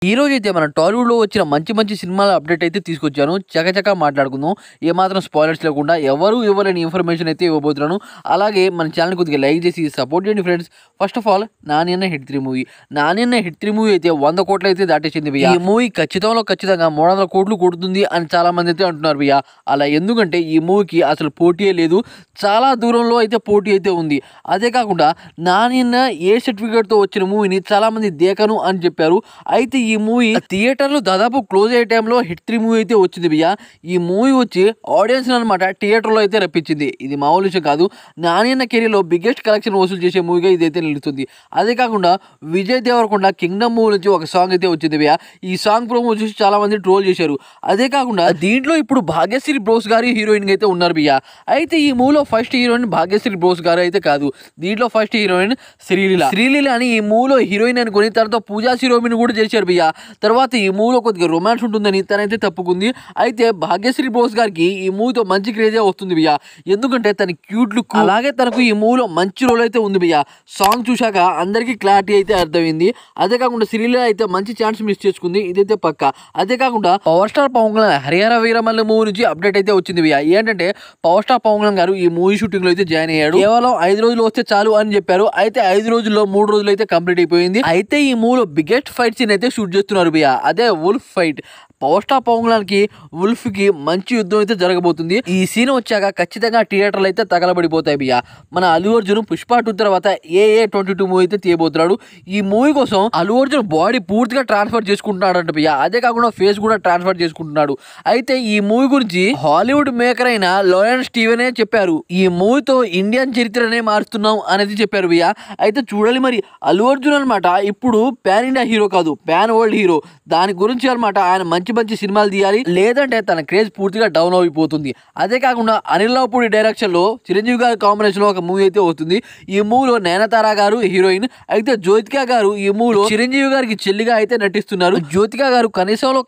ఈ రోజు అయితే మన టాలీవుడ్ లో వచ్చిన మంచి మంచి సినిమాల అప్డేట్ అయితే తీసుకొచ్చాను. చకచకా మాట్లాడుకుందాం. ఏమాత్రం స్పాయిలర్స్ లేకుండా ఎవరు ఇవ్వలేని ఇన్ఫర్మేషన్ అయితే ఇవ్వబోతున్నాను. అలాగే మన ఛానల్ కొద్దిగా లైక్ చేసి సపోర్ట్ చేయండి friends. First of all Nani అన్న హిట్ 3 మూవీ. నాని అన్న హిట్ 3 మూవీ అయితే 100 కోట్లు అయితే దాటేసింది భయ్యా. ఈ మూవీ ఖచ్చితంగా 300 కోట్లు కొడుతుంది అని చాలా మంది అయితే అంటున్నారు భయ్యా. అలా ఎందుకంటే ఈ మూవీకి అసలు పోటీయే లేదు. చాలా దూరంలో అయితే పోటీ అయితే ఉంది. అదే కాకుండా నాని అన్న ఏ సర్టిఫికేట్ తో వచ్చిన మూవీని చాలా మంది దేకను అని చెప్పారు. అయితే ఈ మూవీ థియేటర్లు దాదాపు క్లోజ్ అయ్యే టైంలో హిట్ 3 మూవీ అయితే వచ్చింది భయ్యా. ఈ మూవీ వచ్చి ఆడియన్స్ అనమాట థియేటర్లో అయితే రప్పించింది. ఇది మామూలు విషయం కాదు. నాని అన్న కెరీర్లో బిగ్గెస్ట్ కలెక్షన్ వసూలు చేసే మూవీగా ఇదైతే నిలుస్తుంది. అదే కాకుండా విజయ్ దేవరకొండ కింగ్డమ్ మూవీ నుంచి ఒక సాంగ్ అయితే వచ్చింది భయ్యా. ఈ సాంగ్ ప్రోమో చూసి చాలా మంది ట్రోల్ చేశారు. అదే కాకుండా దీంట్లో ఇప్పుడు భాగ్యశ్రీ బ్రోస్ గారి హీరోయిన్ అయితే ఉన్నారు భయ్యా. అయితే ఈ మూవీలో ఫస్ట్ హీరోయిన్ భాగ్యశ్రీ బ్రోస్ గారు అయితే కాదు. దీంట్లో ఫస్ట్ హీరోయిన్ శ్రీలీల అని ఈ మూవీలో హీరోయిన్ అనుకుని తనతో పూజా శిరోమిని కూడా చేశారు భయ్యా. తర్వాత ఈ మూవీలో కొద్దిగా రొమాన్స్ ఉంటుందని తనైతే తప్పుకుంది. అయితే భాగ్యశ్రీ బ్రోస్ గారికి ఈ మూవీతో మంచి క్రేజే వస్తుంది భయ్యా. ఎందుకంటే తన క్యూట్ లుక్ అలాగే తనకు ఈ మూవీలో మంచి రోల్ అయితే ఉంది భయ్యా. సాంగ్ చూశాక అందరికీ క్లారిటీ అయితే అర్థమైంది. అదే కాకుండా శ్రీలీల అయితే మంచి ఛాన్స్ మిస్ చేసుకుంది. ఇదైతే పక్క. అదే కాకుండా power star Pawan Kalyan Harihara Veeramalli movie నుంచి అప్డేట్ అయితే వచ్చింది భయ్యా. ఏంటంటే పవర్ స్టార్ పవన్ కళ్యాణ్ గారు ఈ మూవీ షూటింగ్ లో అయితే జాయిన్ అయ్యాడు. కేవలం 5 రోజులు వస్తే చాలు అని చెప్పారు. అయితే 5 రోజుల్లో 3 రోజులు అయితే కంప్లీట్ అయిపోయింది. అయితే ఈ మూవీలో బిగ్గెస్ట్ ఫైట్ సీన్ అయితే షూట్ చేస్తున్నారు భయ్యా. అదే wolf fight. Power star Pawan Kalyan కి వుల్ఫ్ కి మంచి యుద్ధం అయితే జరగబోతుంది. ఈ సీన్ వచ్చాక ఖచ్చితంగా థియేటర్లు అయితే తగలబడిపోతాయి భయ్యా. మన అల్లు అర్జున్ పుష్ప 2 తర్వాత AA22 మూవీ అయితే తీయబోతున్నాడు. ఈ మూవీ కోసం అల్లు అర్జున్ బాడీ పూర్తిగా ట్రాన్స్ఫర్ చేసుకుంటున్నాడంట భయ్యా. అదే కాకుండా ఫేస్ కూడా ట్రాన్స్ఫర్ చేసుకుంటున్నాడు. అయితే ఈ మూవీ గురించి హాలీవుడ్ మేకర్ అయిన లారెన్స్ స్టీవెనే చెప్పారు. ఈ మూవీతో ఇండియన్ చరిత్రనే మారుస్తున్నాం అనేది చెప్పారు భయ్యా. అయితే చూడాలి మరి. అల్లు అర్జున్ అనమాట ఇప్పుడు పాన్ ఇండియా హీరో కాదు, పాన్ వరల్డ్ హీరో. దాని గురించి అనమాట ఆయన మంచి సినిమాలు తీయాలి, లేదంటే తన క్రేజ్ పూర్తిగా డౌన్ అయిపోతుంది. అదే కాకుండా అనిల్ రావుపూడి డైరెక్షన్ లో చిరంజీవి గారి కాంబినేషన్ లో ఒక మూవీ అయితే వస్తుంది. ఈ మూవీలో నయనతార గారు హీరోయిన్. అయితే జ్యోతిక గారు ఈ మూవీలో చిరంజీవి గారికి చెల్లిగా అయితే నటిస్తున్నారు. జ్యోతిక గారు కనీసం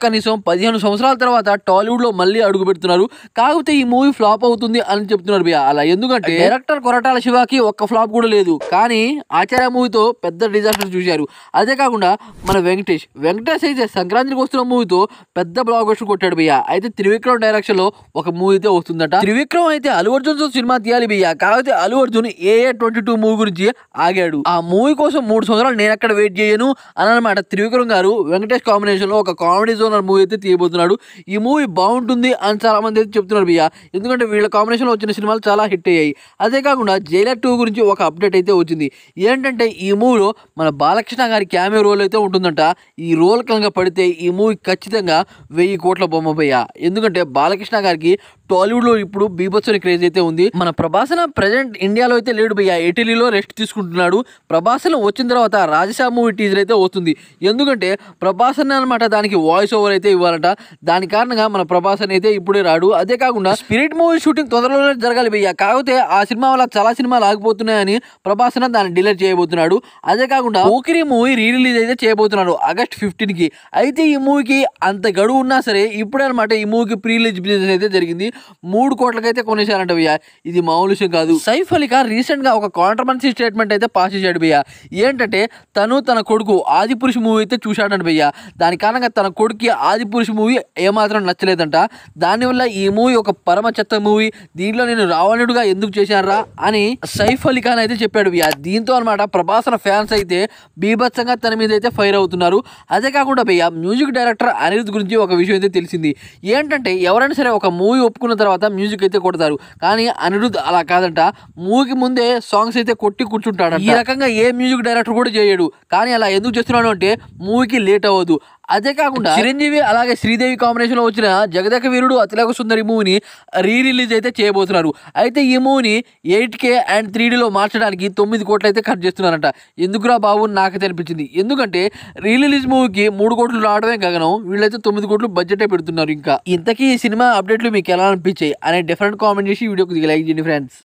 15 సంవత్సరాల తర్వాత టాలీవుడ్ లో మళ్ళీ అడుగు పెడుతున్నారు. కాకపోతే ఈ మూవీ ఫ్లాప్ అవుతుంది అని చెప్తున్నారు భయ్యా. అలా ఎందుకంటే డైరెక్టర్ కొరటాల శివకి ఒక్క ఫ్లాప్ కూడా లేదు. కానీ ఆచార్య మూవీతో పెద్ద డిజాస్టర్ చూశారు. అదే కాకుండా మన వెంకటేష్ అయితే సంక్రాంతికి వస్తున్న మూవీతో పెద్ద బ్లాక్ బస్టర్ కొట్టాడు భయ్యా. అయితే త్రివిక్రమ్ డైరెక్షన్ లో ఒక మూవీ అయితే వస్తుందట. త్రివిక్రమ్ అయితే అల్లు అర్జున్ తో సినిమా తీయాలి భయ్యా. కాకపోతే అల్లు అర్జున్ AA22 మూవీ గురించి ఆగాడు. ఆ మూవీ కోసం 3 సంవత్సరాలు నేను ఎక్కడ వెయిట్ చేయను అని అనమాట. త్రివిక్రమ్ గారు వెంకటేష్ కాంబినేషన్ లో ఒక కామెడీ జోనర్ మూవీ అయితే తీయబోతున్నాడు. ఈ మూవీ బాగుంటుంది అని చాలా మంది అయితే చెప్తున్నారు భయ్యా. ఎందుకంటే వీళ్ళ కాంబినేషన్ లో వచ్చిన సినిమాలు చాలా హిట్ అయ్యాయి. అదే కాకుండా జైలర్ 2 గురించి ఒక అప్డేట్ అయితే వచ్చింది. ఏంటంటే ఈ మూవీలో మన బాలకృష్ణ గారి క్యామియో రోల్ అయితే ఉంటుందంట. ఈ రోల్ కనుక పడితే ఈ మూవీ ఖచ్చితంగా 1000 కోట్ల బొమ్మ భయ్యా. ఎందుకంటే బాలకృష్ణ గారికి టాలీవుడ్ లో ఇప్పుడు బీభత్సని క్రేజ్ అయితే ఉంది. మన ప్రభాసన ప్రెజెంట్ ఇండియాలో అయితే లేడు భయ్యా. ఇటలీలో రెస్ట్ తీసుకుంటున్నాడు. ప్రభాసన వచ్చిన తర్వాత రాజశామ్ మూవీ టీజర్ అయితే వస్తుంది. ఎందుకంటే ప్రభాసన్ అనమాట దానికి వాయిస్ ఓవర్ అయితే ఇవ్వాలంట. దాని కారణంగా మన ప్రభాసన్ అయితే ఇప్పుడే రాడు. అదే కాకుండా స్పిరిట్ మూవీ షూటింగ్ తొందరలోనే జరగాలి భయ్యా. కాకపోతే ఆ సినిమా వల్ల చాలా సినిమాలు ఆగిపోతున్నాయని ప్రభాసన దాన్ని డిలీట్ చేయబోతున్నాడు. అదే కాకుండా పోకిరి మూవీ రిలీజ్ అయితే చేయబోతున్నాడు August 15 కి. అయితే ఈ మూవీకి అంత గడువు ఉన్నా సరే ఇప్పుడే అనమాట ఈ మూవీకి ప్రీ రిలీజ్ బిజినెస్ అయితే జరిగింది. 3 కోట్లకైతే కొనేశారంట భయ్యా. ఇది మామూలు విషయం కాదు. సైఫ్ అలీ ఖాన్ రీసెంట్ గా ఒక కాంట్రవర్సీ స్టేట్మెంట్ అయితే పాస్ చేశాడు భయ్యా. ఏంటంటే తన కొడుకు ఆదిపురుష్ మూవీ అయితే చూశాడంట భయ్యా. దాని కారణంగా తన కొడుకు ఆదిపురుష్ మూవీ ఏమాత్రం నచ్చలేదంట. దానివల్ల ఈ మూవీ ఒక పరమ చెత్త మూవీ, దీంట్లో నేను రావణుడుగా ఎందుకు చేశారా అని సైఫ్ అలీ ఖాన్ అయితే చెప్పాడు భయ్యా. దీంతో అనమాట ప్రభాసన ఫ్యాన్స్ అయితే బీభత్సంగా తన మీద అయితే ఫైర్ అవుతున్నారు. అదే కాకుండా భయ్యా మ్యూజిక్ డైరెక్టర్ అనిరుద్ గురించి ఒక విషయం అయితే తెలిసింది. ఏంటంటే ఎవరైనా సరే ఒక మూవీ ఒప్పుకున్న తర్వాత మ్యూజిక్ అయితే కొడతారు. కానీ అనిరుద్ అలా కాదంట. మూవీకి ముందే సాంగ్స్ అయితే కొట్టి కూర్చుంటాడు. ఈ రకంగా ఏ మ్యూజిక్ డైరెక్టర్ కూడా చేయడు. కానీ అలా ఎందుకు చేస్తున్నాడు అంటే మూవీకి లేట్ అవ్వదు. అదే కాకుండా చిరంజీవి అలాగే శ్రీదేవి కాంబినేషన్ లో వచ్చిన జగదేక వీరుడు అతిలోక సుందరి మూవీని రిలీజ్ అయితే చేయబోతున్నారు. అయితే ఈ మూవీని 8K అండ్ 3Dలో మార్చడానికి 9 కోట్లు అయితే ఖర్చు చేస్తున్నారంట. ఎందుకురా బాబు నాకైతే అనిపించింది. ఎందుకంటే రిలీజ్ మూవీకి 3 కోట్లు రావడమే గగనం, వీళ్ళైతే 9 కోట్లు బడ్జెటే పెడుతున్నారు. ఇంకా ఇంతకీ ఈ సినిమా అప్డేట్లు మీకు ఎలా అనిపించాయి అనే డిఫరెంట్ కామెంట్ చేసి వీడియోకి లైక్ చేయండి ఫ్రెండ్స్.